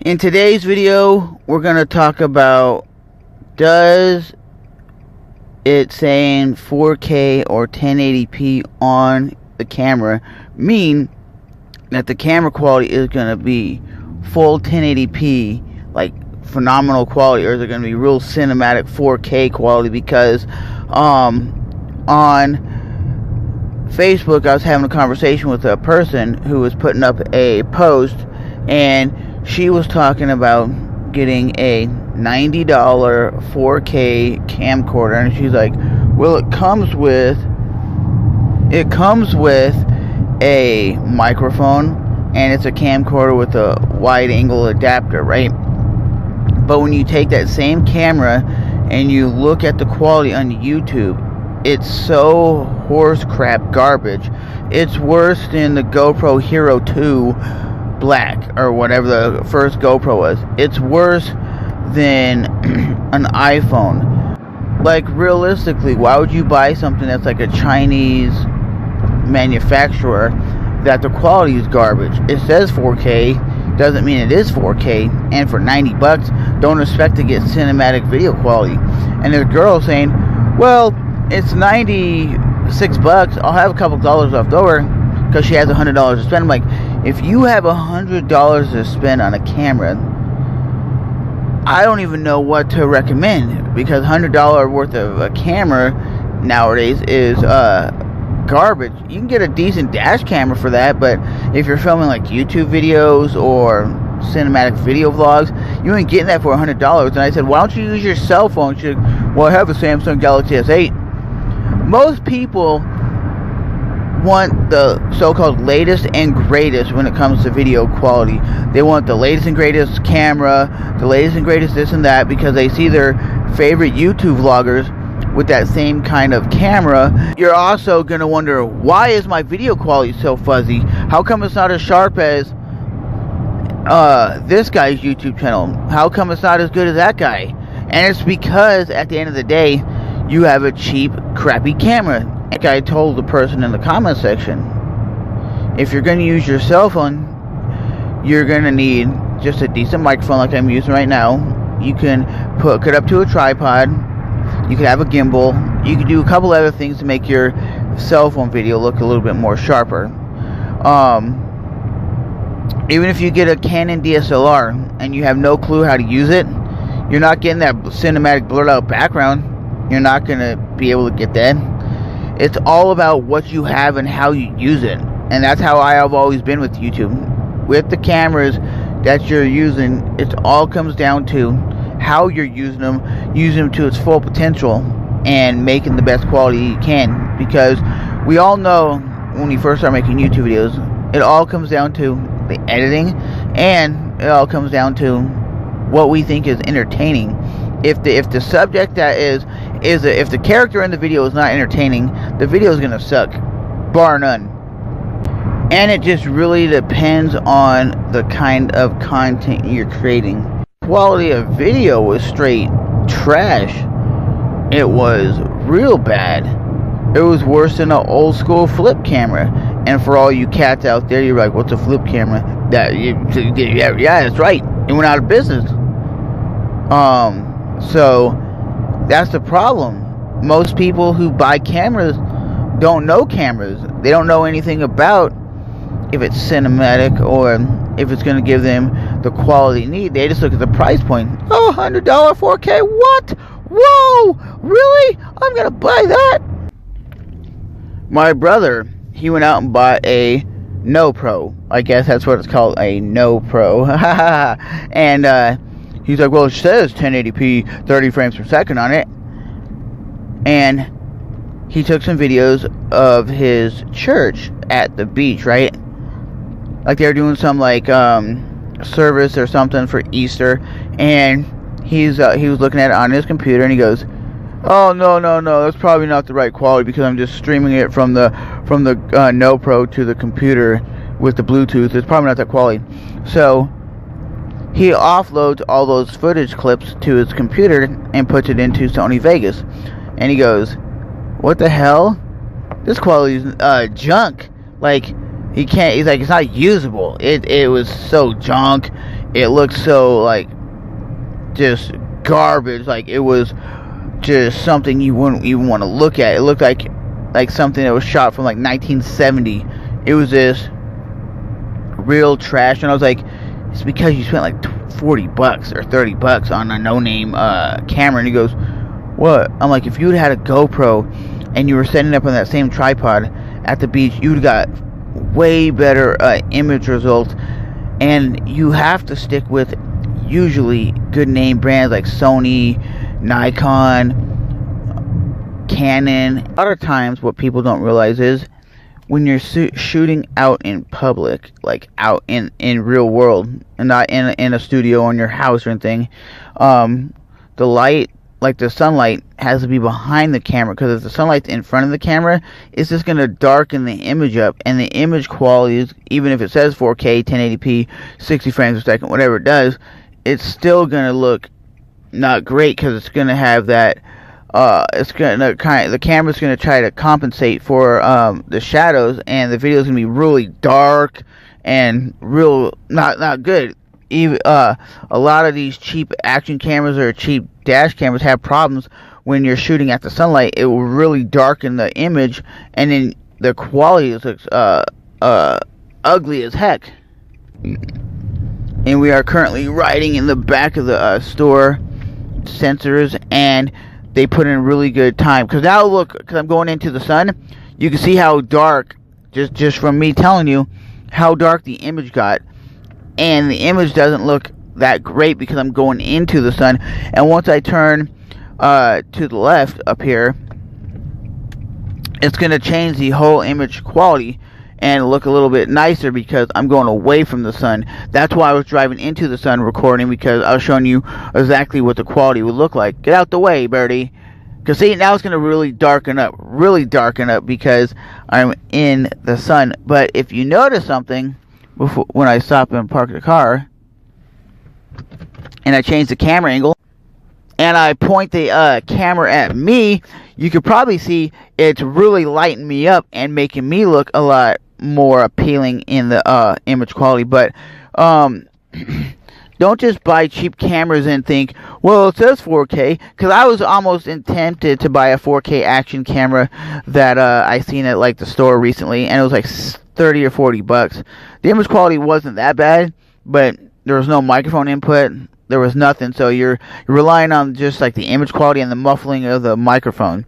In today's video, we're going to talk about, does it saying 4K or 1080p on the camera mean that the camera quality is going to be full 1080p, like phenomenal quality, or is it going to be real cinematic 4K quality? Because on Facebook, I was having a conversation with a person who was putting up a post, and she was talking about getting a $90 4K camcorder, and she's like, well, it comes with a microphone, and it's a camcorder with a wide angle adapter, right? But when you take that same camera and you look at the quality on YouTube, it's so horse crap garbage. It's worse than the GoPro Hero 2 Black, or whatever the first GoPro was. It's worse than an iPhone. Like, realistically, why would you buy something that's like a Chinese manufacturer that the quality is garbage? It says 4K, doesn't mean it is 4K, and for 90 bucks, don't expect to get cinematic video quality. And there's a girl saying, well, it's 96 bucks, I'll have a couple dollars left over, because she has $100 to spend. I'm like, if you have $100 to spend on a camera, I don't even know what to recommend, because $100 worth of a camera nowadays is garbage. You can get a decent dash camera for that, but if you're filming like YouTube videos or cinematic video vlogs, you ain't getting that for $100. And I said, why don't you use your cell phone? She's like, well, I have a Samsung Galaxy S8. Most people want the so-called latest and greatest when it comes to video quality. They want the latest and greatest camera, the latest and greatest this and that, because they see their favorite YouTube vloggers with that same kind of camera. You're also going to wonder, why is my video quality so fuzzy? How come it's not as sharp as this guy's YouTube channel? How come it's not as good as that guy? And it's because at the end of the day, you have a cheap, crappy camera. Like I told the person in the comment section, if you're going to use your cell phone, you're going to need just a decent microphone like I'm using right now. You can hook it up to a tripod. You could have a gimbal. You could do a couple other things to make your cell phone video look a little bit more sharper. Even if you get a Canon DSLR and you have no clue how to use it, you're not getting that cinematic blurred out background. You're not going to be able to get that. It's all about what you have and how you use it. And that's how I have always been with YouTube. With the cameras that you're using, it all comes down to how you're using them to its full potential, and making the best quality you can. Because we all know when you first start making YouTube videos, it all comes down to the editing, and it all comes down to what we think is entertaining. If the subject that if the character in the video is not entertaining, the video is gonna suck, bar none. And it just really depends on the kind of content you're creating. Quality of video was straight trash. It was real bad. It was worse than an old school flip camera. And for all you cats out there, you're like, what's a flip camera? Yeah, that's right. It went out of business. So that's the problem. Most people who buy cameras don't know cameras. They don't know anything about if it's cinematic or if it's going to give them the quality they need. They just look at the price point. Oh, $100 4K, what? Whoa, really? I'm going to buy that. My brother, he went out and bought a No Pro. I guess that's what it's called, a No Pro. And he's like, well, it says 1080p, 30 frames per second on it. And he took some videos of his church at the beach, right? Like they were doing some like service or something for Easter, and he was looking at it on his computer, and he goes, oh, no, that's probably not the right quality, because I'm just streaming it from the No Pro to the computer with the Bluetooth. It's probably not that quality. So he offloads all those footage clips to his computer and puts it into Sony Vegas. And he goes, what the hell? This quality is junk. Like, he's like, it's not usable. It was so junk. it looked so like just garbage. Like it was just something you wouldn't even want to look at. It looked like something that was shot from like 1970. It was this real trash. And I was like, it's because you spent like $40 or $30 on a no-name camera. And he goes, what? I'm like, if you'd had a GoPro and you were setting it up on that same tripod at the beach, you'd got way better image results. And you have to stick with usually good name brands like Sony, Nikon, Canon. A lot of times what people don't realize is when you're shooting out in public, like out in real world, and not in a studio or in your house or anything, the light, like the sunlight, has to be behind the camera, because if the sunlight's in front of the camera, it's just going to darken the image up, and the image quality is, even if it says 4K, 1080p, 60 frames per second, whatever it does, it's still going to look not great, because it's going to have that the camera's going to try to compensate for the shadows, and the video's going to be really dark and real not good. Even a lot of these cheap action cameras or cheap dash cameras have problems when you're shooting at the sunlight. It will really darken the image, and then the quality looks ugly as heck. And we are currently riding in the back of the store sensors, and they put in really good time, because now look, because I'm going into the sun, you can see how dark, just from me telling you how dark the image got. And the image doesn't look that great because I'm going into the sun. And once I turn to the left up here, it's going to change the whole image quality and look a little bit nicer because I'm going away from the sun. That's why I was driving into the sun recording, because I was showing you exactly what the quality would look like. Get out the way, birdie. Because see, now it's going to really darken up because I'm in the sun. But if you notice something, when I stop and park the car, and I change the camera angle, and I point the camera at me, you could probably see it's really lighting me up and making me look a lot more appealing in the image quality. But don't just buy cheap cameras and think, well, it says 4K, because I was almost tempted to buy a 4K action camera that I seen at like the store recently, and it was like 30 or 40 bucks. The image quality wasn't that bad, but there was no microphone input, there was nothing, so you're relying on just like the image quality and the muffling of the microphone.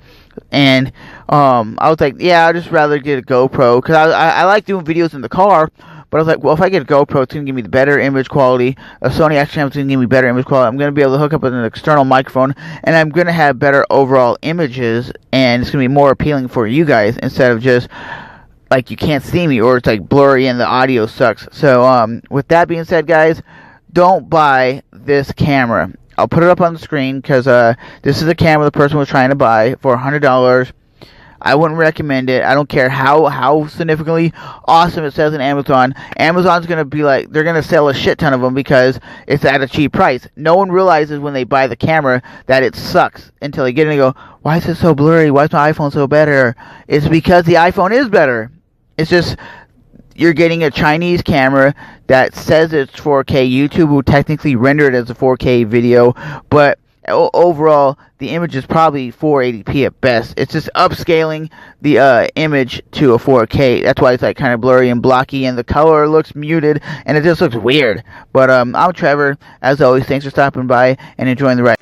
And I was like, yeah, I'd just rather get a GoPro, because I like doing videos in the car. But I was like, well, if I get a GoPro, it's going to give me the better image quality. A Sony action camera is going to give me better image quality. I'm going to be able to hook up with an external microphone, and I'm going to have better overall images, and it's going to be more appealing for you guys, instead of just like you can't see me, or it's like blurry and the audio sucks. So with that being said, guys, don't buy this camera. I'll put it up on the screen, because this is a camera the person was trying to buy for $100. I wouldn't recommend it. I don't care how significantly awesome it says on Amazon. Amazon's going to be like, they're going to sell a shit ton of them because it's at a cheap price. No one realizes when they buy the camera that it sucks until they get it and go, why is it so blurry? Why is my iPhone so better? It's because the iPhone is better. It's just, you're getting a Chinese camera that says it's 4K. YouTube will technically render it as a 4K video, but overall, the image is probably 480p at best. It's just upscaling the image to a 4K. That's why it's like kind of blurry and blocky, and the color looks muted, and it just looks weird. But I'm Trevor. As always, thanks for stopping by and enjoying the ride.